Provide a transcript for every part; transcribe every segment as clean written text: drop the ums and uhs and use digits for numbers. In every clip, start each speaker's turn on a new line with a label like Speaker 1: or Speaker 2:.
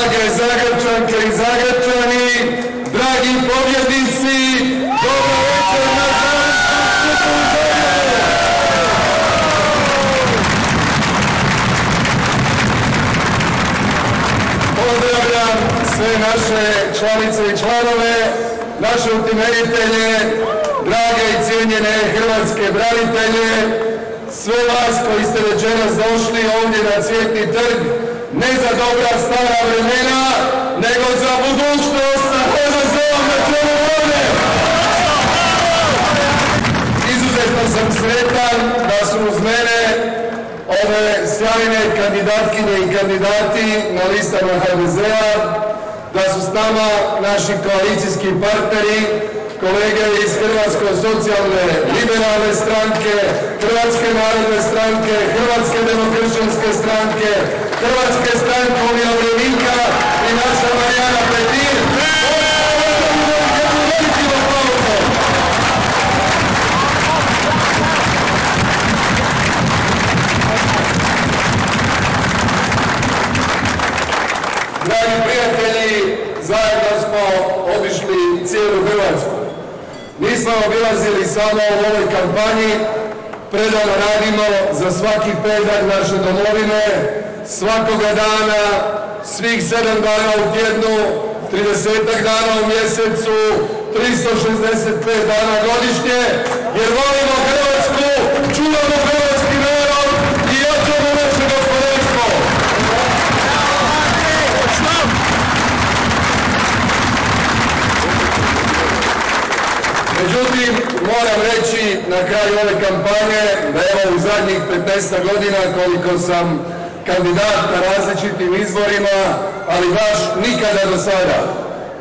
Speaker 1: drage Zagrepčanke i Zagrepčani, dragi pobjednici, dobro večer na Zagrebačkom skupu. Pozdravljam sve naše članice i članove, naše utemeljitelje, drage i cijenjene hrvatske branitelje, sve vas koji ste večeras došli ovdje na Cvjetni trg, ne za dobra stara vremena, nego za budućnost sa HDZ-om na čelu ovdje. Izuzetno sam sretan da su uz mene ove sjajne kandidatkinje i kandidati na listama HDZ-a, da su s nama naši koalicijski partneri, kolege iz Hrvatske socijalne liberalne stranke, Hrvatske narodne stranke, Hrvatske demokršćanske stranke, Hrvatske stranke umirovljenika i naša Marijana Petir. Dragi prijatelji, zajedno smo obišli cijelu Hrvatsku. Nismo obilazili samo u ovoj kampanji, predano radimo za svaki pedalj naše domovine, svakoga dana, svih 7 dana u tjednu, 30-ak dana u mjesecu, 365 dana godišnje, jer volimo Hrvatsku, čuvamo hrvatski narod i jačamo naše gospodarstvo. Međutim, moram reći na kraju ove kampanje da evo u zadnjih 15 godina koliko sam kandidat na različitim izborima, ali baš nikada do sada,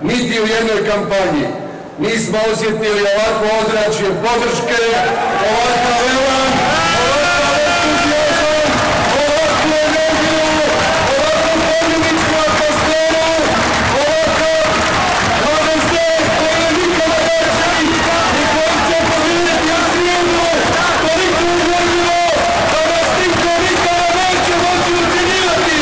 Speaker 1: niti u jednoj kampanji, nismo osjetili ovako ozračje podrške, ovakav elan, ovakav entuzijazam, ovakvu energiju, ovakvu pobjedničku atmosferu, ovakav HDZ koji je nikada veći i koji će pobjediti u svijetu, toliko uvjerljivo da nas niko nikada neće moći ucjenjivati.